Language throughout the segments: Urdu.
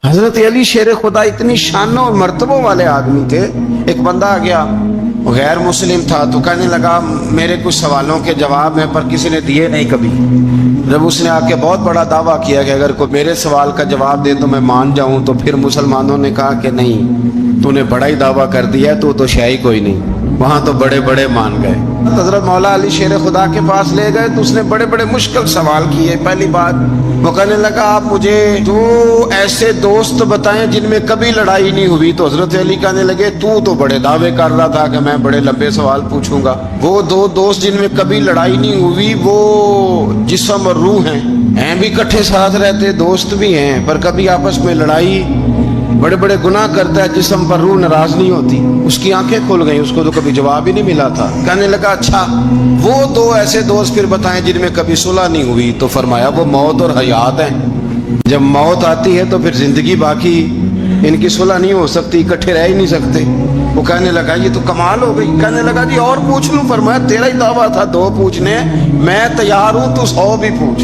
حضرت علی شیر خدا اتنی شانوں اور مرتبوں والے آدمی تھے. ایک بندہ آ گیا غیر مسلم تھا تو کہنے لگا میرے کچھ سوالوں کے جواب ہیں پر کسی نے دیے نہیں کبھی. جب اس نے آ کے بہت بڑا دعویٰ کیا کہ اگر کوئی میرے سوال کا جواب دے تو میں مان جاؤں، تو پھر مسلمانوں نے کہا کہ نہیں، تو نے بڑا ہی دعویٰ کر دیا ہے، تو شے ہی کوئی نہیں. وہاں تو بڑے بڑے مان گئے. حضرت مولا علی شیر خدا کے پاس لے گئے تو اس نے بڑے بڑے مشکل سوال کیے. پہلی بات وہ کہنے لگا آپ مجھے دو ایسے دوست بتائیں جن میں کبھی لڑائی نہیں ہوئی. تو حضرت علی کہنے لگے تو بڑے دعوے کر رہا تھا کہ میں بڑے لمبے سوال پوچھوں گا. وہ دو دوست جن میں کبھی لڑائی نہیں ہوئی وہ جسم اور روح ہیں بھی کٹھے ساتھ رہتے، دوست بھی ہیں، پر کبھی آپس میں لڑائی، بڑے بڑے گناہ کرتا ہے، جسم پر روح ناراض نہیں ہوتی. اس کی آنکھیں کھل گئیں، اس کو تو کبھی جواب ہی نہیں ملا تھا. کہنے لگا اچھا وہ دو ایسے دوست پھر بتائیں جن میں کبھی صلح نہیں ہوئی. تو فرمایا وہ موت اور حیات ہیں. جب موت آتی ہے تو پھر زندگی باقی ان کی صلح نہیں ہو سکتی، اکٹھے رہ ہی نہیں سکتے. وہ کہنے لگا یہ تو کمال ہو گئی. کہنے لگا جی اور پوچھ لوں؟ فرمایا تیرا ہی دعویٰ تھا دو پوچھنے، میں تیار ہوں، تو 100 بھی پوچھ.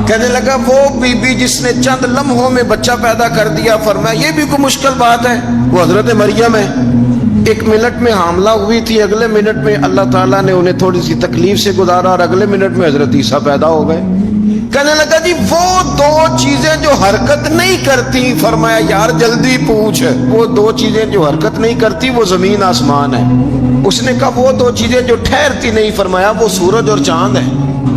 کہنے لگا وہ بی بی جس نے چند لمحوں میں بچہ پیدا کر دیا، فرمایا یہ بھی کوئی مشکل بات ہے؟ وہ حضرت مریم ہے. 1 منٹ میں حاملہ ہوئی تھی، اگلے منٹ میں اللہ تعالیٰ نے انہیں تھوڑی سی تکلیف سے گزارا اور اگلے منٹ میں حضرت عیسیٰ پیدا ہو گئے. کہنے لگا جی وہ دو چیزیں جو حرکت نہیں کرتی، فرمایا یار جلدی پوچھ. وہ دو چیزیں جو حرکت نہیں کرتی وہ زمین آسمان ہے. اس نے کہا وہ دو چیزیں جو ٹھہرتی نہیں، فرمایا وہ سورج اور چاند ہے،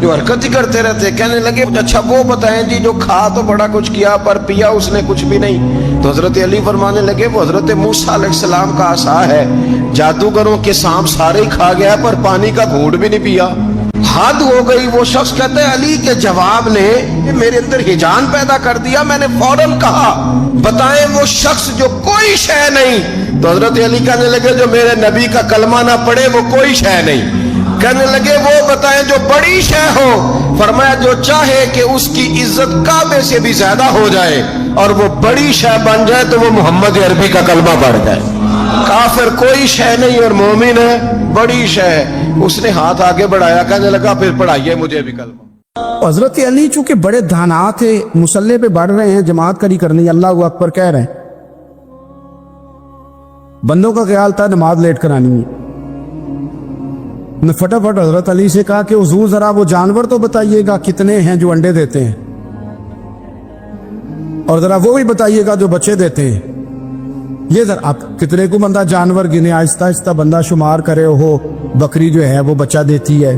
جو حرکت ہی کرتے رہتے. کہنے لگے اچھا وہ بتائیں جی جو کھا تو بڑا کچھ کیا پر پیا اس نے کچھ بھی نہیں. تو حضرت علی فرمانے لگے وہ حضرت موسیٰ علیہ السلام کا عصا ہے، جادوگروں کے سانپ سارے ہی کھا گیا پر پانی کا گھونٹ بھی نہیں پیا. حد ہو گئی. وہ شخص کہتے ہیں علی کے جواب نے میرے اندر ہیجان پیدا کر دیا. میں نے فوراً کہا بتائیں وہ شخص جو کوئی شے نہیں. تو حضرت علی کہنے لگے جو میرے نبی کا کلمہ نہ پڑھے وہ کوئی شے نہیں. کہنے لگے وہ بتائیں جو بڑی شے ہو. فرمایا جو چاہے کہ اس کی عزت کعبے سے بھی زیادہ ہو جائے اور وہ بڑی شے بن جائے تو وہ محمد عربی کا کلمہ پڑھ جائے. کافر کوئی شے نہیں اور مومن ہے بڑی شے. اس نے ہاتھ آگے بڑھایا، کہنے لگا پھر پڑھائیے مجھے بھی کلمہ. حضرت علی چونکہ بڑے دھانا تھے، مسلح پہ بڑھ رہے ہیں، جماعت کری کرنی، اللہ اکبر کہہ رہے ہیں. بندوں کا خیال تھا نماز لیٹ کرانی ہے. نے فٹافٹ حضرت علی سے کہا کہ حضور ذرا وہ جانور تو بتائیے گا کتنے ہیں جو انڈے دیتے ہیں، اور ذرا وہ بھی بتائیے گا جو بچے دیتے ہیں. یہ ذرا آپ کتنے کو بندہ جانور گنے، آہستہ آہستہ بندہ شمار کرے. ہو بکری جو ہے وہ بچہ دیتی ہے،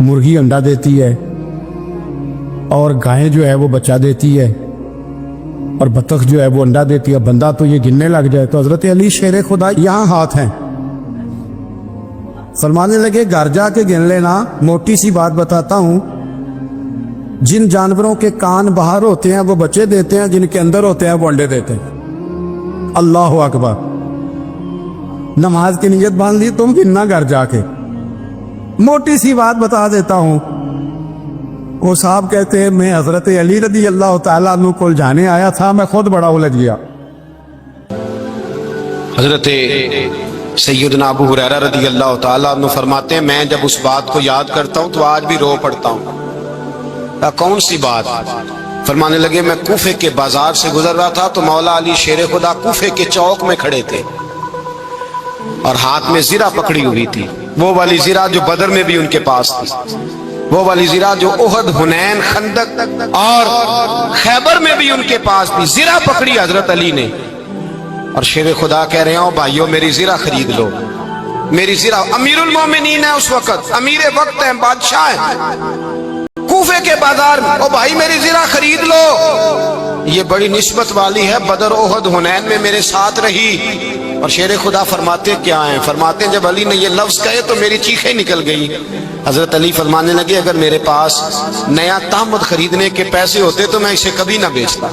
مرغی انڈا دیتی ہے، اور گائیں جو ہے وہ بچہ دیتی ہے، اور بطخ جو ہے وہ انڈا دیتی ہے. بندہ تو یہ گننے لگ جائے. تو حضرت علی شیر خدا یہاں ہاتھ ہیں، فرمانے لگے گھر جا کے گن لینا. موٹی سی بات بتاتا ہوں، جن جانوروں کے کان باہر ہوتے ہیں وہ بچے دیتے ہیں، جن کے اندر ہوتے ہیں وہ انڈے دیتے ہیں. اللہ اکبر. نماز کی نیت باندھ لی تم گننا گھر جا کے. موٹی سی بات بتا دیتا ہوں. وہ صاحب کہتے ہیں میں حضرت علی رضی اللہ تعالیٰ عنہ کو جانے آیا تھا، میں خود بڑا الجھ گیا. حضرت سیدنا ابو ہریرہ رضی اللہ تعالیٰ عنہ فرماتے ہیں میں جب اس بات کو یاد کرتا ہوں تو آج بھی رو پڑتا ہوں. کون سی بات؟ فرمانے لگے میں کوفے کے بازار سے گزر رہا تھا تو مولا علی شیر خدا کوفے کے چوک میں کھڑے تھے اور ہاتھ میں زرہ پکڑی ہوئی تھی. وہ والی زرہ جو بدر میں بھی ان کے پاس تھی، وہ والی زرہ جو احد، حنین، خندق اور خیبر میں بھی ان کے پاس تھی. زرہ پکڑی حضرت علی نے اور شیر خدا کہہ رہے ہوں بھائیو میری زرہ خرید لو. میری زرہ امیر المومنین ہے، اس وقت امیر وقت ہے، بادشاہ ہے کوفے کے بازار میں. او بھائی میری زرہ خرید لو. یہ بڑی نسبت والی ہے، بدر، احد، حنین میں میرے ساتھ رہی. اور شیر خدا فرماتے کیا ہیں؟ فرماتے ہیں جب علی نے یہ لفظ کہے تو میری چیخیں نکل گئی. حضرت علی فرمانے لگے اگر میرے پاس نیا تامت خریدنے کے پیسے ہوتے تو میں اسے کبھی نہ بیچتا.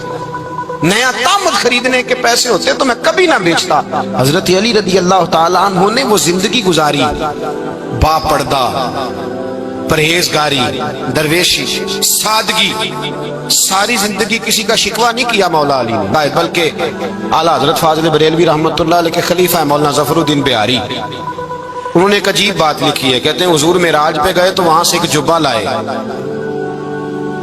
نیا تامت خریدنے کے پیسے ہوتے تو میں کبھی نہ بیچتا. حضرت علی رضی اللہ تعالیٰ عنہ نے وہ زندگی گزاری، با پردہ، پرہیزگاری، درویشی، سادگی. ساری زندگی کسی کا شکوہ نہیں کیا مولا علی نے، بلکہ اعلیٰ حضرت فاضل بریلوی رحمۃ اللہ علیہ کے خلیفہ مولانا ظفر الدین بہاری، انہوں نے ایک عجیب بات لکھی ہے. کہتے ہیں حضور معراج پہ گئے تو وہاں سے ایک جبہ لائے،